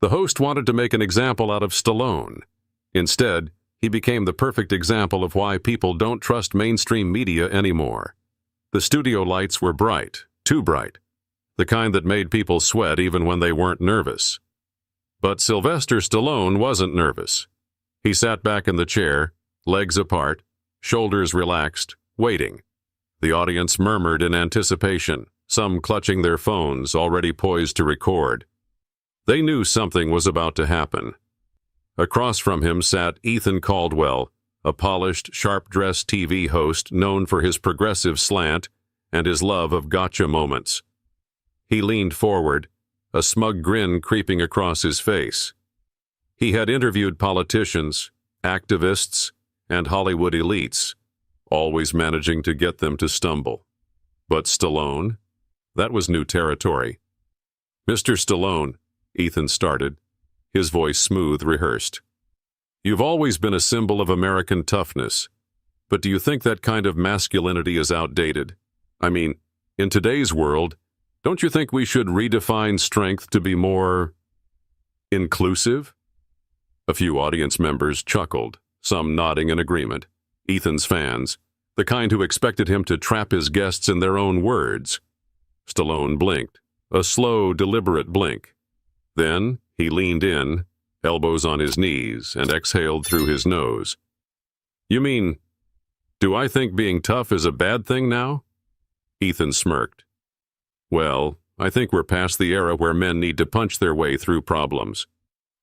The host wanted to make an example out of Stallone. Instead, he became the perfect example of why people don't trust mainstream media anymore. The studio lights were bright, too bright, the kind that made people sweat even when they weren't nervous. But Sylvester Stallone wasn't nervous. He sat back in the chair, legs apart, shoulders relaxed, waiting. The audience murmured in anticipation, some clutching their phones, already poised to record. They knew something was about to happen. Across from him sat Ethan Caldwell, a polished, sharp-dressed TV host known for his progressive slant and his love of gotcha moments. He leaned forward, a smug grin creeping across his face. He had interviewed politicians, activists, and Hollywood elites, always managing to get them to stumble. But Stallone? That was new territory. "Mr. Stallone," Ethan started, his voice smooth, rehearsed. "You've always been a symbol of American toughness, but do you think that kind of masculinity is outdated? I mean, in today's world, don't you think we should redefine strength to be more inclusive?" A few audience members chuckled, some nodding in agreement. Ethan's fans, the kind who expected him to trap his guests in their own words. Stallone blinked, a slow, deliberate blink. Then he leaned in, elbows on his knees, and exhaled through his nose. "You mean, do I think being tough is a bad thing now?" Ethan smirked. "Well, I think we're past the era where men need to punch their way through problems.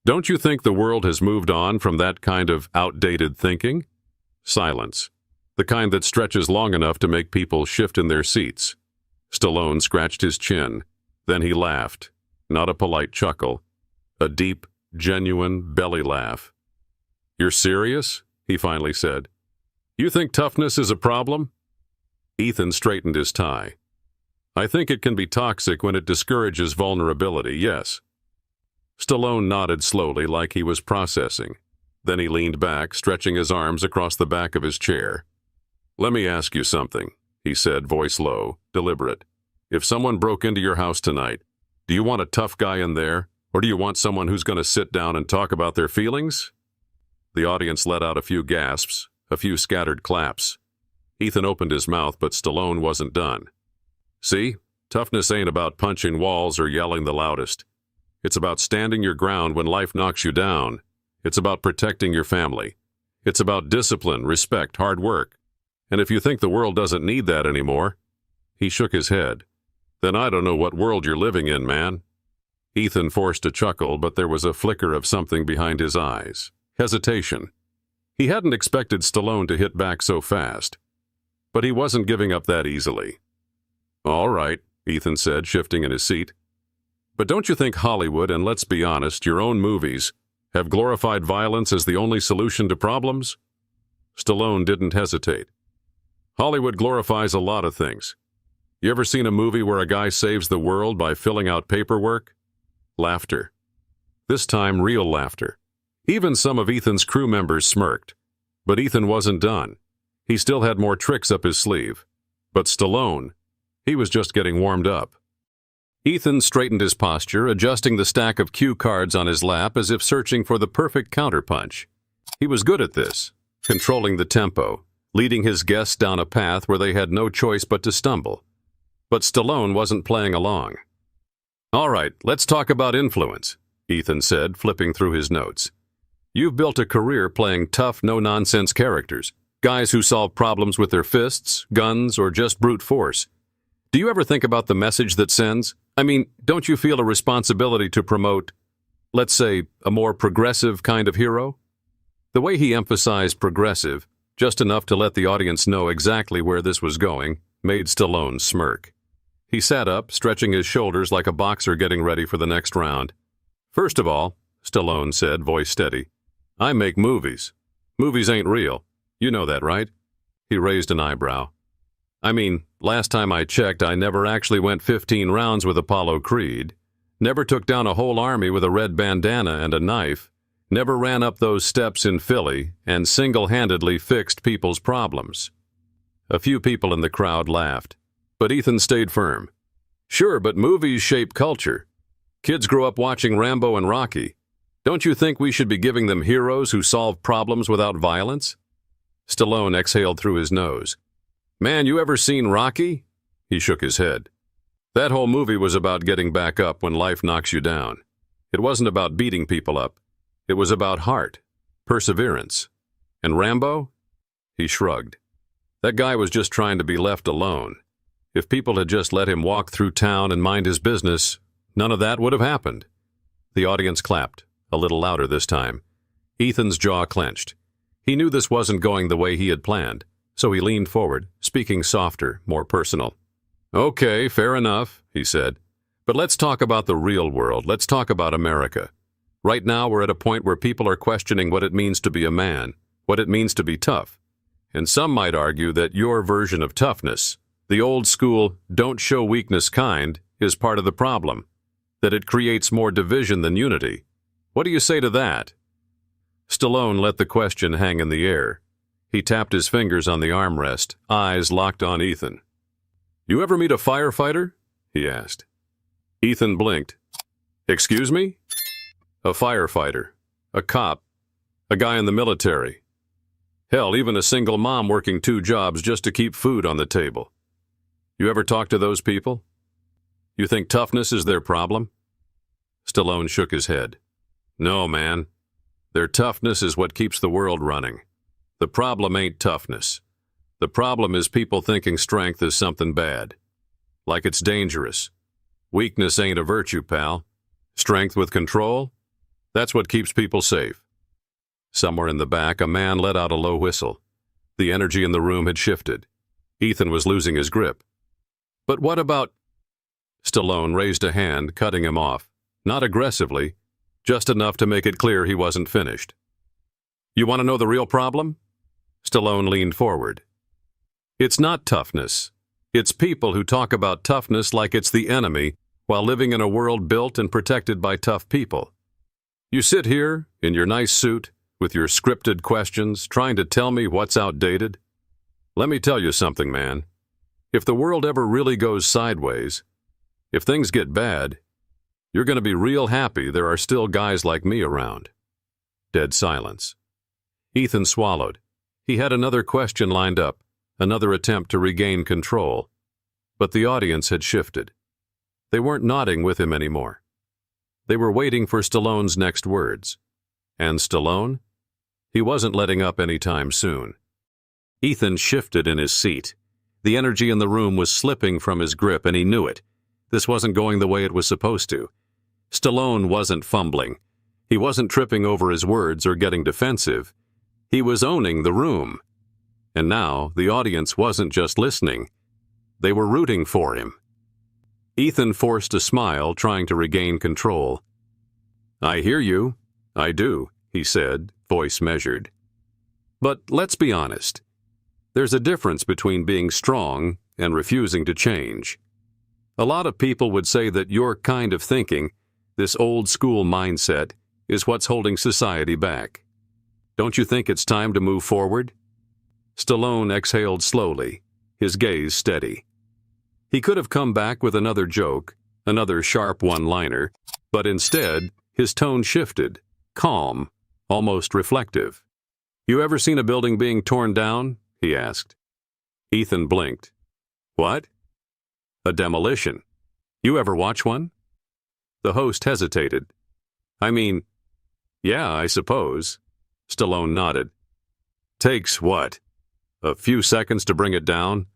Don't you think the world has moved on from that kind of outdated thinking?" Silence, the kind that stretches long enough to make people shift in their seats. Stallone scratched his chin. Then he laughed, not a polite chuckle, a deep, genuine belly laugh. "You're serious?" he finally said. "You think toughness is a problem?" Ethan straightened his tie. "I think it can be toxic when it discourages vulnerability, yes." Stallone nodded slowly, like he was processing. Then he leaned back, stretching his arms across the back of his chair. "Let me ask you something," he said, voice low, deliberate. "If someone broke into your house tonight, do you want a tough guy in there, or do you want someone who's going to sit down and talk about their feelings?" The audience let out a few gasps, a few scattered claps. Ethan opened his mouth, but Stallone wasn't done. "See, toughness ain't about punching walls or yelling the loudest. It's about standing your ground when life knocks you down. It's about protecting your family. It's about discipline, respect, hard work. And if you think the world doesn't need that anymore," he shook his head, "then I don't know what world you're living in, man." Ethan forced a chuckle, but there was a flicker of something behind his eyes. Hesitation. He hadn't expected Stallone to hit back so fast. But he wasn't giving up that easily. "All right," Ethan said, shifting in his seat. "But don't you think Hollywood, and let's be honest, your own movies, have glorified violence as the only solution to problems?" Stallone didn't hesitate. "Hollywood glorifies a lot of things. You ever seen a movie where a guy saves the world by filling out paperwork?" Laughter. This time, real laughter. Even some of Ethan's crew members smirked. But Ethan wasn't done. He still had more tricks up his sleeve. But Stallone, he was just getting warmed up. Ethan straightened his posture, adjusting the stack of cue cards on his lap as if searching for the perfect counterpunch. He was good at this, controlling the tempo, leading his guests down a path where they had no choice but to stumble. But Stallone wasn't playing along. "All right, let's talk about influence," Ethan said, flipping through his notes. "You've built a career playing tough, no-nonsense characters, guys who solve problems with their fists, guns, or just brute force. Do you ever think about the message that sends? I mean, don't you feel a responsibility to promote, let's say, a more progressive kind of hero?" The way he emphasized progressive, just enough to let the audience know exactly where this was going, made Stallone smirk. He sat up, stretching his shoulders like a boxer getting ready for the next round. "First of all," Stallone said, voice steady, "I make movies. Movies ain't real. You know that, right?" He raised an eyebrow. "I mean, last time I checked, I never actually went 15 rounds with Apollo Creed, never took down a whole army with a red bandana and a knife, never ran up those steps in Philly, and single-handedly fixed people's problems." A few people in the crowd laughed, but Ethan stayed firm. "Sure, but movies shape culture. Kids grow up watching Rambo and Rocky. Don't you think we should be giving them heroes who solve problems without violence? Stallone exhaled through his nose. Man, you ever seen Rocky? He shook his head. That whole movie was about getting back up when life knocks you down. It wasn't about beating people up. It was about heart, perseverance. And Rambo? He shrugged. That guy was just trying to be left alone. If people had just let him walk through town and mind his business, none of that would have happened. The audience clapped, a little louder this time. Ethan's jaw clenched. He knew this wasn't going the way he had planned, so he leaned forward, speaking softer, more personal. Okay, fair enough, he said. But let's talk about the real world. Let's talk about America. Right now we're at a point where people are questioning what it means to be a man, what it means to be tough. And some might argue that your version of toughness, the old school, don't show weakness kind, is part of the problem, that it creates more division than unity. What do you say to that? Stallone let the question hang in the air. He tapped his fingers on the armrest, eyes locked on Ethan. You ever meet a firefighter? He asked. Ethan blinked. Excuse me? A firefighter, a cop, a guy in the military. Hell, even a single mom working 2 jobs just to keep food on the table. You ever talk to those people? You think toughness is their problem? Stallone shook his head. No, man. Their toughness is what keeps the world running. The problem ain't toughness. The problem is people thinking strength is something bad. Like it's dangerous. Weakness ain't a virtue, pal. Strength with control? That's what keeps people safe. Somewhere in the back, a man let out a low whistle. The energy in the room had shifted. Ethan was losing his grip. But what about... Stallone raised a hand, cutting him off. Not aggressively, just enough to make it clear he wasn't finished. You want to know the real problem? Stallone leaned forward. It's not toughness. It's people who talk about toughness like it's the enemy while living in a world built and protected by tough people. You sit here, in your nice suit, with your scripted questions, trying to tell me what's outdated? Let me tell you something, man. If the world ever really goes sideways, if things get bad, you're going to be real happy there are still guys like me around. Dead silence. Ethan swallowed. He had another question lined up, another attempt to regain control. But the audience had shifted. They weren't nodding with him anymore. They were waiting for Stallone's next words. And Stallone? He wasn't letting up any time soon. Ethan shifted in his seat. The energy in the room was slipping from his grip, and he knew it. This wasn't going the way it was supposed to. Stallone wasn't fumbling. He wasn't tripping over his words or getting defensive. He was owning the room. And now the audience wasn't just listening. They were rooting for him. Ethan forced a smile, trying to regain control. I hear you. I do, he said, voice measured. But let's be honest. There's a difference between being strong and refusing to change. A lot of people would say that your kind of thinking, this old-school mindset, is what's holding society back. Don't you think it's time to move forward? Stallone exhaled slowly, his gaze steady. He could have come back with another joke, another sharp one-liner, but instead, his tone shifted, calm, almost reflective. You ever seen a building being torn down? He asked. Ethan blinked. What? A demolition. You ever watch one? The host hesitated. I mean, yeah, I suppose. Stallone nodded. Takes what? A few seconds to bring it down?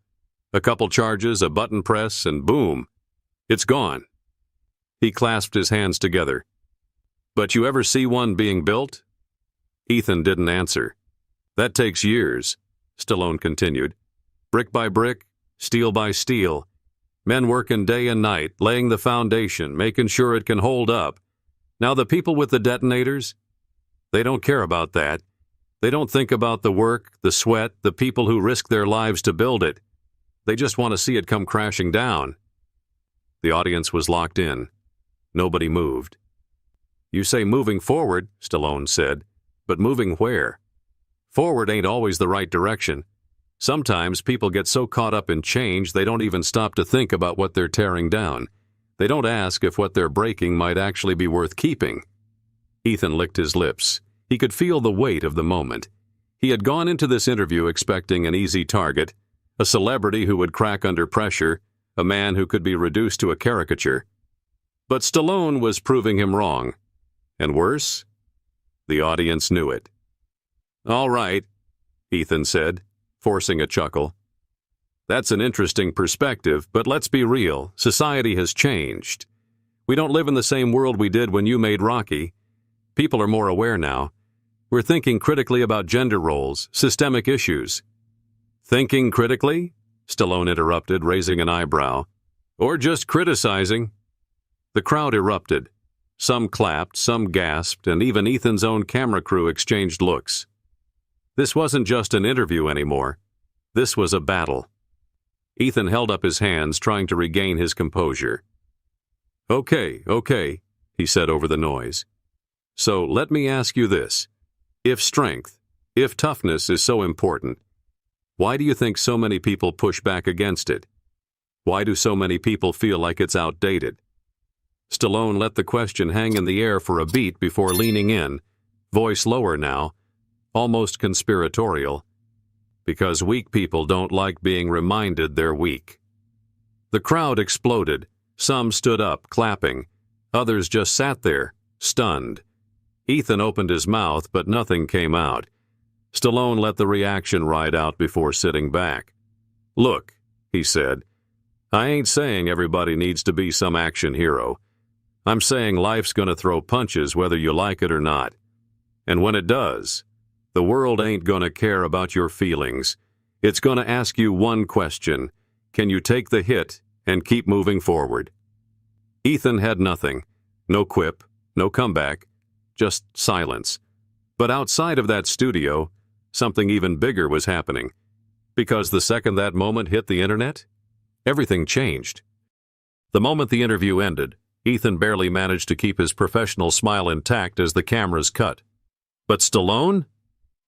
A couple charges, a button press, and boom, it's gone. He clasped his hands together. But you ever see one being built? Ethan didn't answer. That takes years, Stallone continued. Brick by brick, steel by steel. Men working day and night, laying the foundation, making sure it can hold up. Now the people with the detonators, they don't care about that. They don't think about the work, the sweat, the people who risk their lives to build it. They just want to see it come crashing down. The audience was locked in. Nobody moved. You say moving forward, Stallone said, but moving where? Forward ain't always the right direction. Sometimes people get so caught up in change they don't even stop to think about what they're tearing down. They don't ask if what they're breaking might actually be worth keeping. Ethan licked his lips. He could feel the weight of the moment. He had gone into this interview expecting an easy target, a celebrity who would crack under pressure, a man who could be reduced to a caricature. But Stallone was proving him wrong. And worse, the audience knew it. "All right," Ethan said, forcing a chuckle. "That's an interesting perspective, but let's be real. Society has changed. We don't live in the same world we did when you made Rocky. People are more aware now. We're thinking critically about gender roles, systemic issues." "Thinking critically?" Stallone interrupted, raising an eyebrow. "Or just criticizing?" The crowd erupted. Some clapped, some gasped, and even Ethan's own camera crew exchanged looks. This wasn't just an interview anymore. This was a battle. Ethan held up his hands, trying to regain his composure. Okay, he said over the noise. "So let me ask you this. If toughness is so important, why do you think so many people push back against it? Why do so many people feel like it's outdated?" Stallone let the question hang in the air for a beat before leaning in, voice lower now, almost conspiratorial. "Because weak people don't like being reminded they're weak." The crowd exploded. Some stood up, clapping. Others just sat there, stunned. Ethan opened his mouth, but nothing came out. Stallone let the reaction ride out before sitting back. "Look," he said, "I ain't saying everybody needs to be some action hero. I'm saying life's gonna throw punches whether you like it or not. And when it does, the world ain't gonna care about your feelings. It's gonna ask you one question. Can you take the hit and keep moving forward?" Ethan had nothing. No quip, no comeback, just silence. But outside of that studio, something even bigger was happening. Because the second that moment hit the internet, everything changed. The moment the interview ended, Ethan barely managed to keep his professional smile intact as the cameras cut. But Stallone?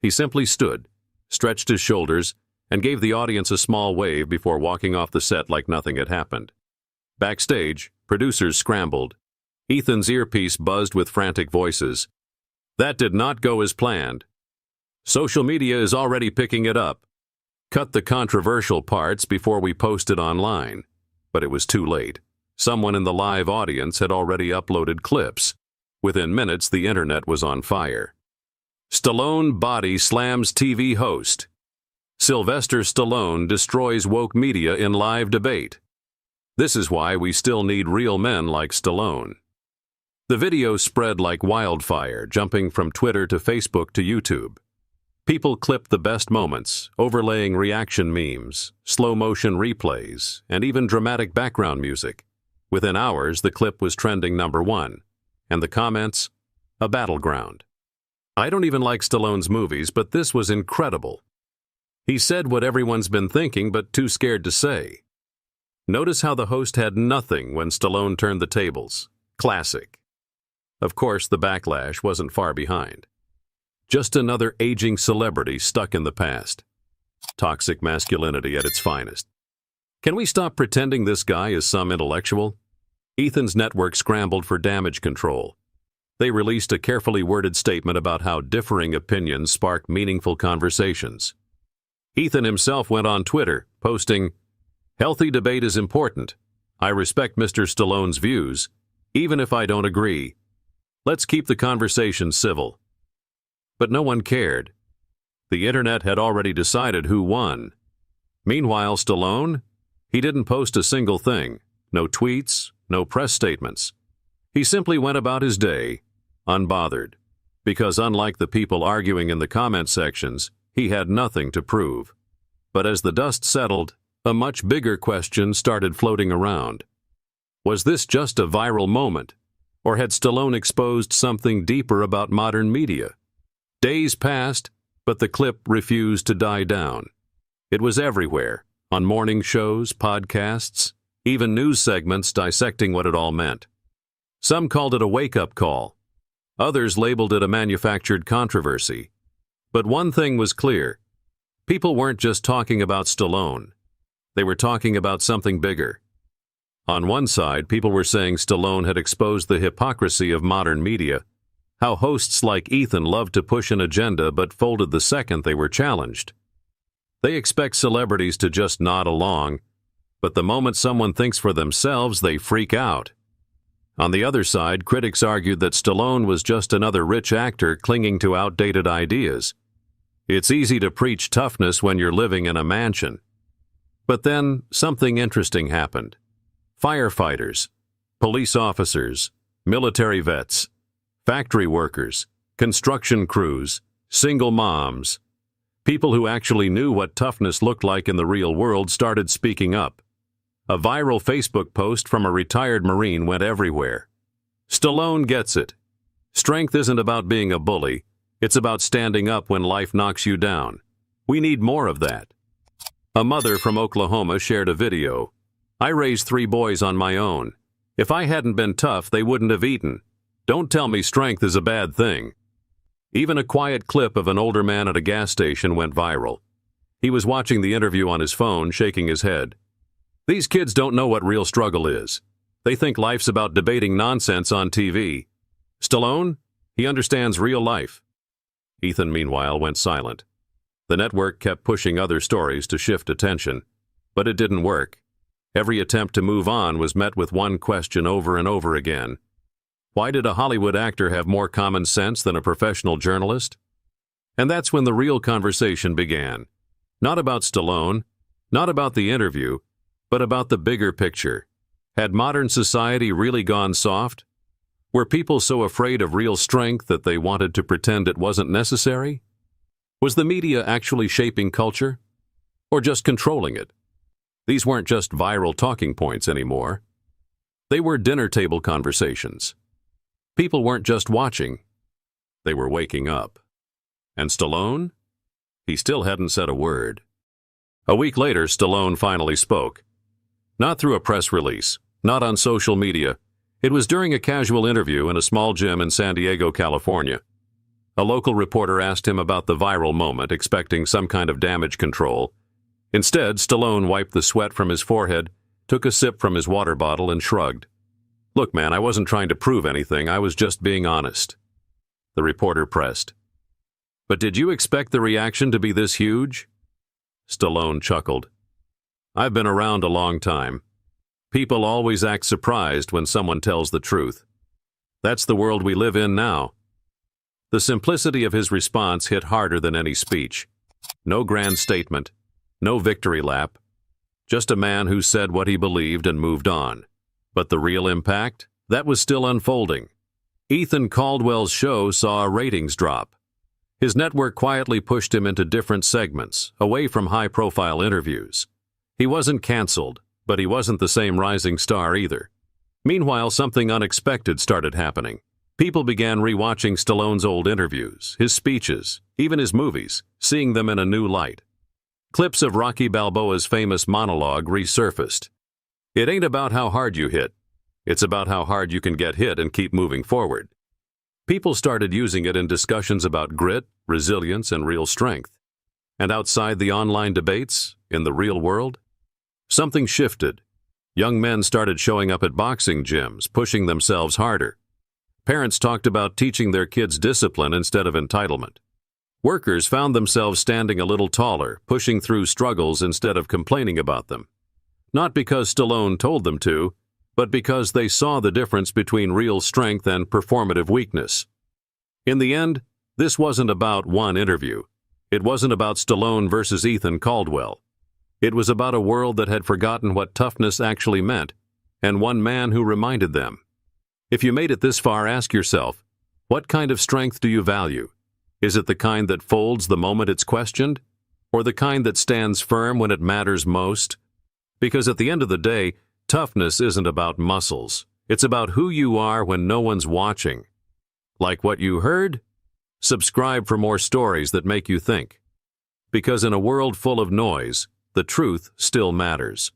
He simply stood, stretched his shoulders, and gave the audience a small wave before walking off the set like nothing had happened. Backstage, producers scrambled. Ethan's earpiece buzzed with frantic voices. "That did not go as planned. Social media is already picking it up. Cut the controversial parts before we post it online." But it was too late. Someone in the live audience had already uploaded clips. Within minutes, the internet was on fire. "Stallone body slams TV host. Sylvester Stallone destroys woke media in live debate. This is why we still need real men like Stallone." The video spread like wildfire, jumping from Twitter to Facebook to YouTube. People clipped the best moments, overlaying reaction memes, slow-motion replays, and even dramatic background music. Within hours, the clip was trending #1, and the comments, a battleground. "I don't even like Stallone's movies, but this was incredible. He said what everyone's been thinking but too scared to say." Notice how the host had nothing when Stallone turned the tables. Classic. Of course, the backlash wasn't far behind. Just another aging celebrity stuck in the past. Toxic masculinity at its finest. Can we stop pretending this guy is some intellectual? Ethan's network scrambled for damage control. They released a carefully worded statement about how differing opinions spark meaningful conversations. Ethan himself went on Twitter, posting, "Healthy debate is important. I respect Mr. Stallone's views, even if I don't agree. Let's keep the conversation civil." But no one cared. The internet had already decided who won. Meanwhile, Stallone? He didn't post a single thing. No tweets, no press statements. He simply went about his day, unbothered, because unlike the people arguing in the comment sections, he had nothing to prove. But as the dust settled, a much bigger question started floating around. Was this just a viral moment, or had Stallone exposed something deeper about modern media? Days passed, but the clip refused to die down. It was everywhere, on morning shows, podcasts, even news segments dissecting what it all meant. Some called it a wake-up call. Others labeled it a manufactured controversy. But one thing was clear. People weren't just talking about Stallone. They were talking about something bigger. On one side, people were saying Stallone had exposed the hypocrisy of modern media, how hosts like Ethan loved to push an agenda but folded the second they were challenged. They expect celebrities to just nod along, but the moment someone thinks for themselves, they freak out. On the other side, critics argued that Stallone was just another rich actor clinging to outdated ideas. It's easy to preach toughness when you're living in a mansion. But then, something interesting happened. Firefighters, police officers, military vets, factory workers, construction crews, single moms, people who actually knew what toughness looked like in the real world started speaking up. A viral Facebook post from a retired Marine went everywhere. Stallone gets it. Strength isn't about being a bully. It's about standing up when life knocks you down. We need more of that. A mother from Oklahoma shared a video. I raised 3 boys on my own. If I hadn't been tough, they wouldn't have eaten. Don't tell me strength is a bad thing. Even a quiet clip of an older man at a gas station went viral. He was watching the interview on his phone, shaking his head. These kids don't know what real struggle is. They think life's about debating nonsense on TV. Stallone, he understands real life. Ethan, meanwhile, went silent. The network kept pushing other stories to shift attention, but it didn't work. Every attempt to move on was met with one question over and over again. Why did a Hollywood actor have more common sense than a professional journalist? And that's when the real conversation began. Not about Stallone, not about the interview, but about the bigger picture. Had modern society really gone soft? Were people so afraid of real strength that they wanted to pretend it wasn't necessary? Was the media actually shaping culture? Or just controlling it? These weren't just viral talking points anymore. They were dinner table conversations. People weren't just watching. They were waking up. And Stallone? He still hadn't said a word. A week later, Stallone finally spoke. Not through a press release, not on social media. It was during a casual interview in a small gym in San Diego, California. A local reporter asked him about the viral moment, expecting some kind of damage control. Instead, Stallone wiped the sweat from his forehead, took a sip from his water bottle, and shrugged. Look, man, I wasn't trying to prove anything. I was just being honest. The reporter pressed. But did you expect the reaction to be this huge? Stallone chuckled. I've been around a long time. People always act surprised when someone tells the truth. That's the world we live in now. The simplicity of his response hit harder than any speech. No grand statement. No victory lap. Just a man who said what he believed and moved on. But the real impact? That was still unfolding. Ethan Caldwell's show saw a ratings drop. His network quietly pushed him into different segments, away from high-profile interviews. He wasn't canceled, but he wasn't the same rising star either. Meanwhile, something unexpected started happening. People began rewatching Stallone's old interviews, his speeches, even his movies, seeing them in a new light. Clips of Rocky Balboa's famous monologue resurfaced. It ain't about how hard you hit. It's about how hard you can get hit and keep moving forward. People started using it in discussions about grit, resilience, and real strength. And outside the online debates, in the real world, something shifted. Young men started showing up at boxing gyms, pushing themselves harder. Parents talked about teaching their kids discipline instead of entitlement. Workers found themselves standing a little taller, pushing through struggles instead of complaining about them. Not because Stallone told them to, but because they saw the difference between real strength and performative weakness. In the end, this wasn't about one interview. It wasn't about Stallone versus Ethan Caldwell. It was about a world that had forgotten what toughness actually meant, and one man who reminded them. If you made it this far, ask yourself, what kind of strength do you value? Is it the kind that folds the moment it's questioned, or the kind that stands firm when it matters most? Because at the end of the day, toughness isn't about muscles. It's about who you are when no one's watching. Like what you heard? Subscribe for more stories that make you think. Because in a world full of noise, the truth still matters.